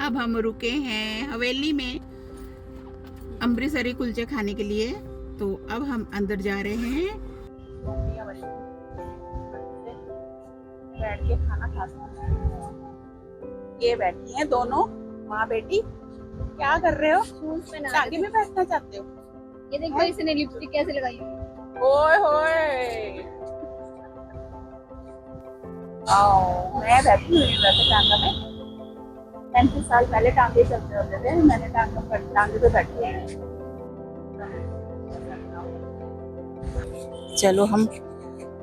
अब हम रुके हैं हवेली में अमृतसरी कुलचे खाने के लिए। तो अब हम अंदर जा रहे हैं, बैठ के खाना खा सकते हैं। ये बैठी हैं दोनों माँ बेटी। क्या कर रहे हो? आगे में बैठना चाहते हो? ये देखो इसने लिपस्टिक कैसे लगाई। ओए होए, आओ मैं बैठी हुई हूँ वैसे टांगा में। 35 साल पहले टांगे चलते होते थे, मैंने टांगे पे बैठी हुई हूँ। चलो हम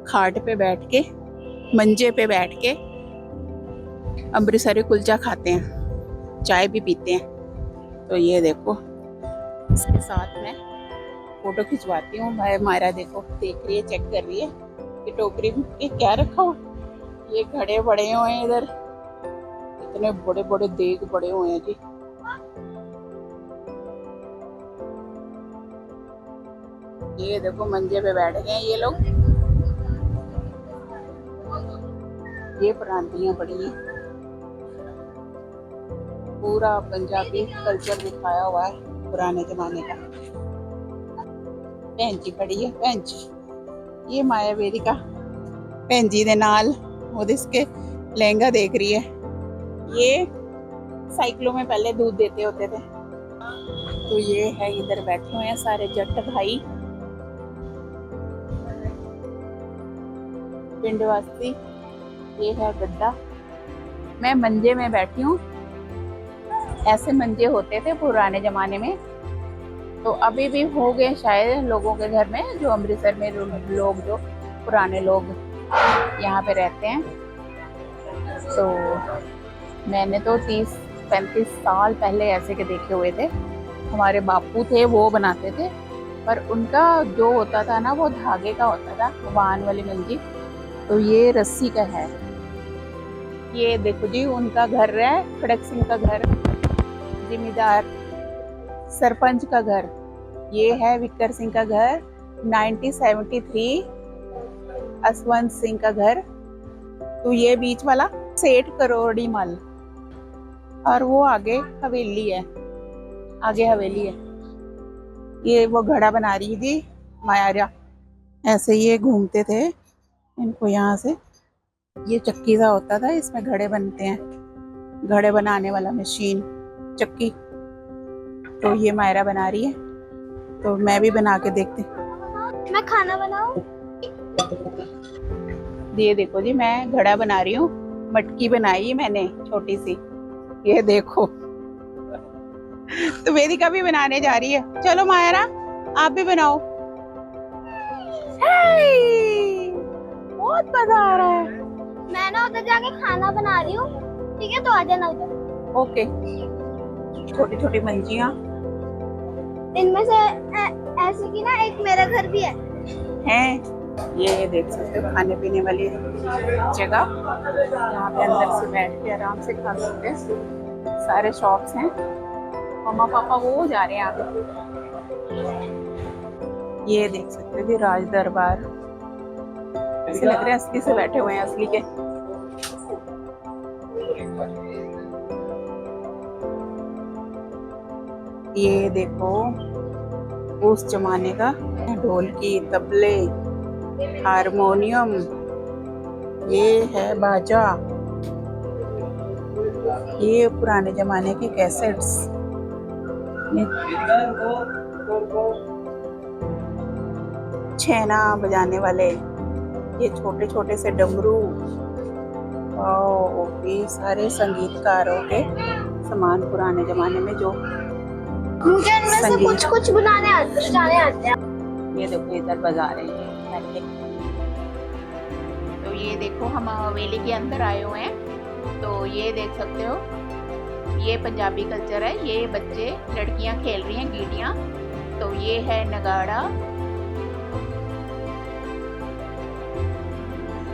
खाट पे बैठ के, मंजे पे बैठ के अमृतसरी कुलचा खाते हैं, चाय भी पीते हैं। तो ये देखो, इसके साथ में फोटो खिंचवाती हूँ। भाई मायरा देखो देख रही है, चेक कर रही है कि टोकरी में क्या रखा हो। ये घड़े बड़े हुए हैं इधर, इतने बड़े बड़े देग बड़े हुए हैं जी। ये देखो मंजे पे बैठ गए हैं ये लोग। ये प्रांतियां बड़ी हैं, पूरा पंजाबी कल्चर दिखाया हुआ है पुराने जमाने का। भैन जी खड़ी है, भैन जी। ये माया वेदिका भैन जी दे नाल उसके लहंगा देख रही है। ये साइकिलों में पहले दूध देते होते थे। तो ये है, इधर बैठे हुए हैं सारे जट भाई पिंडवासी। ये है गद्दा। मैं मंजे में बैठी हूँ। ऐसे मंजे होते थे पुराने जमाने में, तो अभी भी हो गए शायद लोगों के घर में, जो अमृतसर में लोग, जो पुराने लोग यहाँ पे रहते हैं। तो मैंने तो 30-35 साल पहले ऐसे के देखे हुए थे। हमारे बापू थे वो बनाते थे, पर उनका जो होता था ना वो धागे का होता था, वाहन वाली मंजी। तो ये रस्सी का है। ये देखो जी, उनका घर है, खड़क सिंह का घर, जिम्मेदार सरपंच का घर। ये है विक्कर सिंह का घर, 1973 असवंत सिंह का घर। तो ये बीच वाला सेठ करोड़ी मल, और वो आगे हवेली है, आगे हवेली है। ये वो घड़ा बना रही थी मायारा, ऐसे ये घूमते थे इनको यहाँ से। ये चक्की सा होता था, इसमें घड़े बनते हैं, घड़े बनाने वाला मशीन, चक्की। तो ये मायरा बना रही है, तो मैं भी बना के देखती। मैं खाना बनाऊं? ये देखो जी, मैं घड़ा बना रही हूँ, मटकी बनाई मैंने छोटी सी। ये देखो तो वेदिका भी बनाने जा रही है। चलो मायरा आप भी बनाओ। बहुत मजा आ रहा है। मैं ना उधर जाके खाना बना रही हूँ, ठीक है? तो आ जाना उधर। ओके। छोटी छोटी मंजियाँ, इनमें से ऐसे की ना एक मेरा घर भी है। हैं। ये देख सकते हो खाने पीने वाली जगह, यहाँ पे अंदर से बैठ के आराम से खा सकते हैं। सारे शॉप्स हैं। मम्मा पापा वो जा रहे हैं आगे। ये देख सकते हो राज दरबार, ऐसे लग रहे हैं असली से बैठे हुए हैं, असली के। ये देखो उस जमाने का, ढोलकी, तबले, हारमोनियम, ये है बाजा, ये पुराने जमाने के कैसेट्स, छेना बजाने वाले, ये छोटे छोटे से डमरू, और ये सारे संगीतकारों के सामान पुराने जमाने में जो मुझे इनमें से कुछ कुछ बनाने आते हैं। ये देखो इधर बजा रहे हैं। तो ये देखो हम हवेली के अंदर आए हुए हैं। तो ये देख सकते हो, ये पंजाबी कल्चर है। ये बच्चे लड़कियां खेल रही हैं गीटियां। तो ये है नगाड़ा।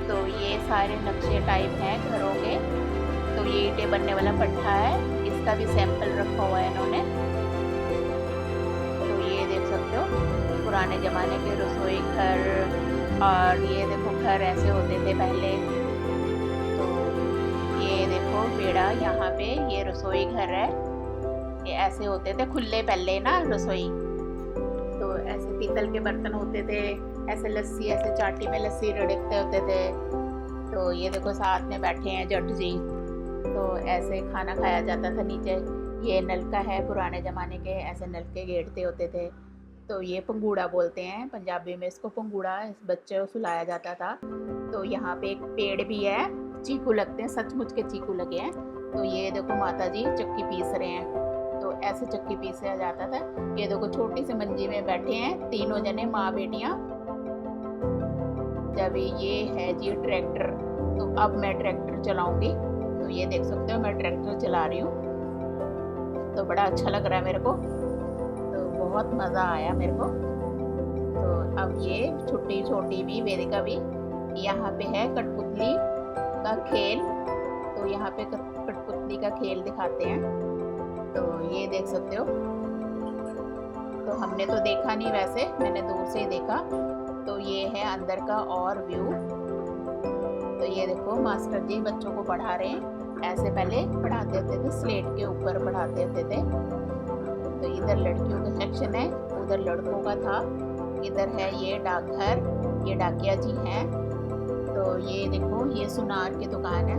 तो ये सारे नक्शे टाइप हैं घरों के। तो ये ईंटें बनने वाला पट्टा है, इसका भी सैंपल रखा हुआ है इन्होंने। तो ये देख सकते हो पुराने ज़माने के रसोई घर, और ये देखो घर ऐसे होते थे पहले। तो ये देखो बेड़ा, यहाँ पे ये रसोई घर है। ये ऐसे होते थे खुले पहले ना रसोई, तो ऐसे पीतल के बर्तन होते थे, ऐसे लस्सी ऐसे चाटी में लस्सी रड़कते होते थे। तो ये देखो साथ में बैठे हैं जट जी, तो ऐसे खाना खाया जाता था नीचे। ये नलका है, पुराने ज़माने के ऐसे नलके गेड़ते होते थे। तो ये पंगूड़ा बोलते हैं पंजाबी में इसको, पंगूड़ा, इस बच्चे को सुलाया जाता था। तो यहाँ पे एक पेड़ भी है, चीकू लगते हैं, सचमुच के चीकू लगे हैं। तो ये देखो माता जी चक्की पीस रहे हैं, तो ऐसे चक्की पीसा जाता था। ये देखो छोटी सी मंजी में बैठे हैं तीनों जने माँ बेटियाँ। जब ये है जी ट्रैक्टर, तो अब मैं ट्रैक्टर चलाऊंगी। तो ये देख सकते हो मैं ट्रैक्टर चला रही हूँ, तो बड़ा अच्छा लग रहा है मेरे को, तो बहुत मज़ा आया मेरे को। तो अब ये छोटी छोटी भी वेदिका भी, यहाँ पे है कठपुतली का खेल। तो यहाँ पे कठपुतली का खेल दिखाते हैं, तो ये देख सकते हो। तो हमने तो देखा नहीं, वैसे मैंने दूर से ही देखा। तो ये है अंदर का और व्यू। तो ये देखो मास्टर जी बच्चों को पढ़ा रहे हैं। ऐसे पहले पढ़ाते होते थे, स्लेट के ऊपर पढ़ाते होते थे। तो इधर लड़कियों का सेक्शन है, उधर लड़कों का था। इधर है ये डाकघर, ये डाकिया जी हैं। तो ये देखो ये सुनार की दुकान है।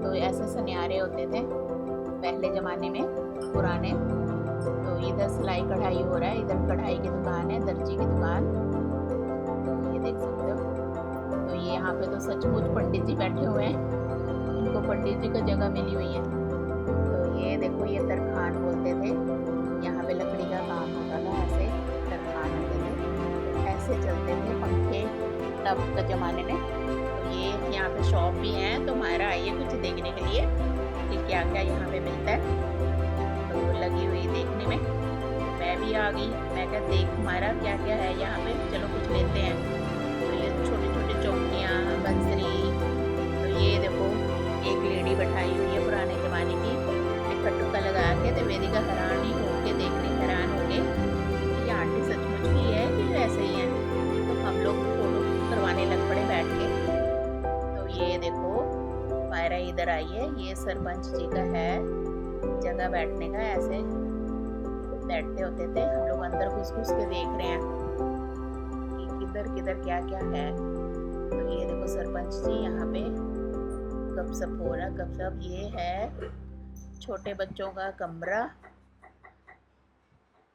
तो ऐसे सुनहरे होते थे पहले ज़माने में, पुराने। तो इधर सिलाई कढ़ाई हो रहा है, इधर कढ़ाई की दुकान है, दर्जी की दुकान, तो ये देख सकते हो। तो ये यहाँ पे तो सचमुच पंडित जी बैठे हुए हैं, इनको पंडित जी का जगह मिली हुई है। तो ये देखो ये तरखान बोलते थे, यहाँ पे लकड़ी का काम होता था, ऐसे तरखान होते थे, तो ऐसे चलते थे पंखे तब के ज़माने में। तो ये यहाँ पे शॉप भी है, तो मायरा आई है कुछ देखने के लिए कि क्या क्या यहाँ पे मिलता है। तो लगी हुई देखने में, मैं भी आ गई। मैं क्या देख मायरा क्या क्या है यहाँ पे, चलो कुछ लेते हैं। तो ये छोटी छोटी चौकियाँ, बंसरी। तो ये देखो एक लेडी बैठाई हुई है पुराने ज़माने की, एक खटुका लगा के। तो वेदिका हैरान ही होके देख रही, हैरान हो गए ये आंटी सचमुच की है कि ऐसे ही है। तो हम लोग फोटो करवाने लग पड़े बैठ के। तो ये देखो मायरा इधर आई है, ये सरपंच जी का है जगह बैठने का, ऐसे बैठते होते थे। हम लोग अंदर घुस घुस के देख रहे हैं कि किधर किधर क्या क्या है। तो ये देखो सरपंच जी यहाँ पे गपशप हो रहा, गपशप। ये है छोटे बच्चों का कमरा।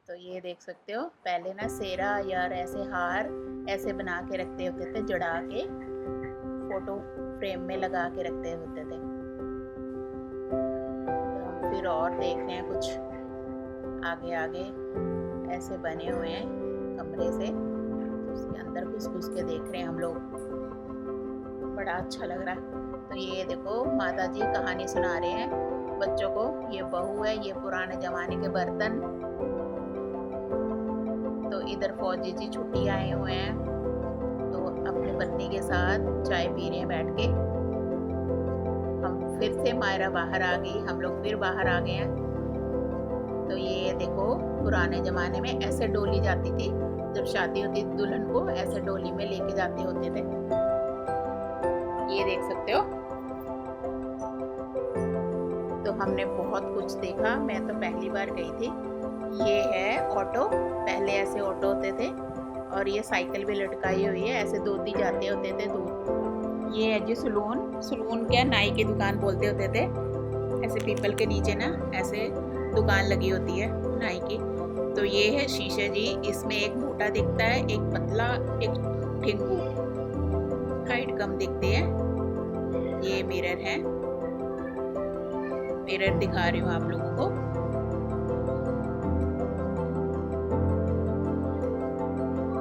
तो ये देख सकते हो पहले ना सेरा या ऐसे हार ऐसे बना के रखते होते थे, जड़ा के फोटो फ्रेम में लगा के रखते होते थे। तो हम फिर और देख रहे हैं कुछ आगे आगे ऐसे बने हुए हैं कमरे से, तो उसके अंदर घुस घुस के देख रहे हैं हम लोग, बड़ा अच्छा लग रहा है। तो ये देखो माता जी कहानी सुना रहे हैं बच्चों को। ये बहू है, ये पुराने ज़माने के बर्तन। तो इधर फौजी जी छुट्टी आए हुए हैं, तो अपनी पत्नी के साथ चाय पी रहे हैं बैठ के। हम फिर से मायरा बाहर आ गई, हम लोग फिर बाहर आ गए हैं। तो ये देखो पुराने ज़माने में ऐसे डोली जाती थी, जब शादी होती थी दुल्हन को ऐसे डोली में लेके जाते होते थे। ये देख सकते हो। तो हमने बहुत कुछ देखा, मैं तो पहली बार गई थी। ये है ऑटो, पहले ऐसे ऑटो होते थे, और ये साइकिल भी लटकाई हुई है, ऐसे धोती जाते होते थे दूध। ये है जी सलून, सलून क्या नाई की दुकान बोलते होते थे। ऐसे पीपल के नीचे ना ऐसे दुकान लगी होती है नाई की। तो ये है शीशे जी, इसमें एक मोटा दिखता है, एक पतला, एक ठिंगू, हाइट कम दिखती है। ये मिरर है, मिरर दिखा रही हूँ आप लोगों को।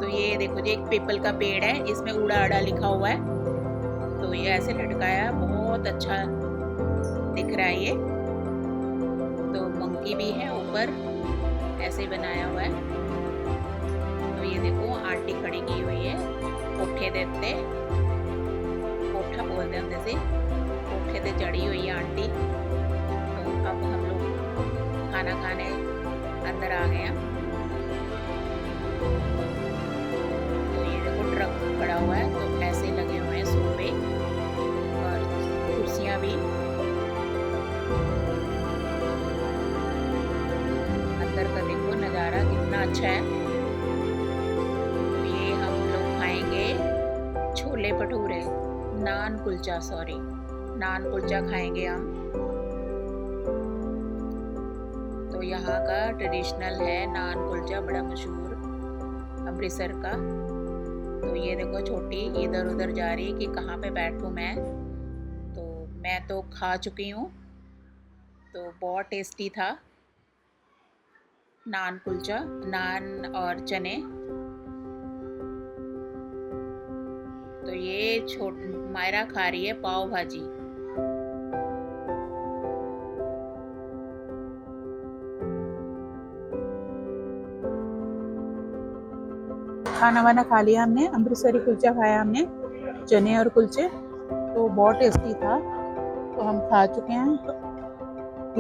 तो ये देखो जी एक पीपल का पेड़ है, इसमें उड़ा अड़ा लिखा हुआ है। तो ये ऐसे लटकाया, बहुत अच्छा दिख रहा है ये। तो मंकी भी है ऊपर, ऐसे ही बनाया हुआ है। तो ये देखो आंटी खड़ी की हुई है, कोठे देते, कोठा बोलते हैं जैसे, कोठे से चढ़ी हुई है आंटी। तो अब हम लोग खाना खाने अंदर आ गए हैं। तो ये देखो ट्रक खड़ा हुआ है, तो ऐसे लगे हुए हैं सोफे और कुर्सियाँ भी। अच्छा है। ये हम लोग खाएंगे छोले भटूरे, नान कुलचा, सॉरी नान कुलचा खाएंगे हम। तो यहाँ का ट्रेडिशनल है नान कुलचा, बड़ा मशहूर अमृतसर का। तो ये देखो छोटी इधर उधर जा रही है कि कहाँ पे बैठूँ मैं। तो मैं तो खा चुकी हूँ, तो बहुत टेस्टी था नान कुलचा, नान और चने। तो ये मायरा खा रही है पाव भाजी। खाना वाना खा लिया हमने, अमृतसरी कुलचा खाया हमने, चने और कुलचे, तो बहुत टेस्टी था। तो हम खा चुके हैं।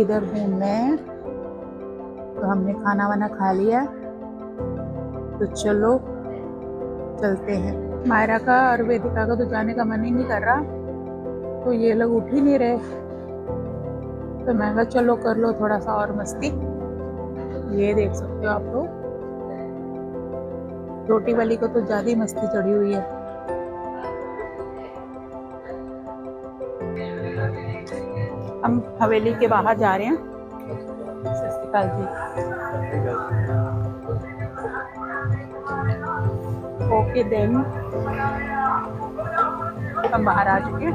इधर हूँ मैं, तो हमने खाना वाना खा लिया, तो चलो चलते हैं। मायरा का और वेदिका का तो जाने का मन ही नहीं कर रहा, तो ये लोग उठ ही नहीं रहे। तो मैं कहा चलो कर लो थोड़ा सा और मस्ती। ये देख सकते हो आप लोग, छोटी वाली को तो ज्यादा ही मस्ती चढ़ी हुई है। हम हवेली के बाहर जा रहे हैं। सत श्री अकाल जी। ओके देन, हम बाहर आ चुके हैं।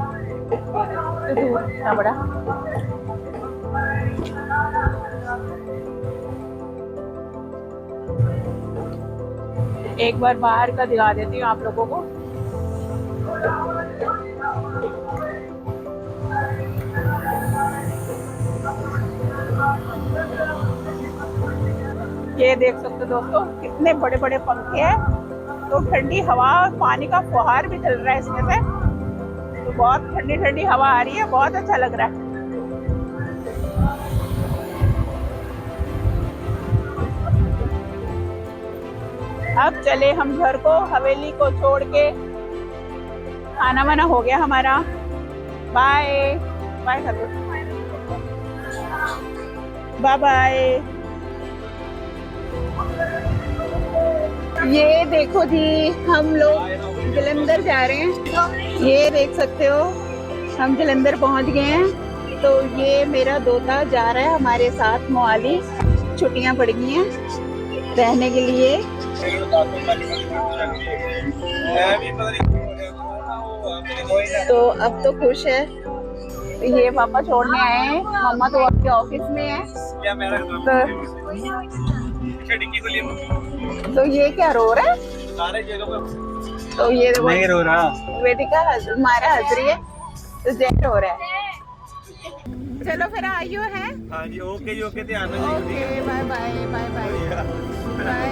तो दूर इतना बड़ा। एक बार बाहर का दिखा देती हूँ आप लोगों को। ये देख सकते हो दोस्तों, कितने बड़े बड़े पंखे हैं। तो ठंडी हवा, पानी का फुहार भी चल रहा है इसमें से, तो बहुत ठंडी ठंडी हवा आ रही है, बहुत अच्छा लग रहा है। अब चले हम घर को, हवेली को छोड़ के। खाना वाना हो गया हमारा, बाय बाय कर दो, बाय बाय। ये देखो जी, हम लोग जलंधर जा रहे हैं। ये देख सकते हो, हम जलंधर पहुंच गए हैं। तो ये मेरा दोता जा रहा है हमारे साथ मोहाली, छुट्टियां पड़ गई हैं रहने के लिए। तो अब तो खुश है। ये पापा छोड़ने आए हैं, मम्मा तो आपके ऑफिस में है। तो ये क्या रो रहा है? तो ये नहीं रो रहा, वेदिका मारा हंस रही है, तो जय रो रहा है। चलो फिर आइयो है। हाँ जी, ओके जी, ओके, ध्यान रखिए। Okay, bye bye bye bye bye.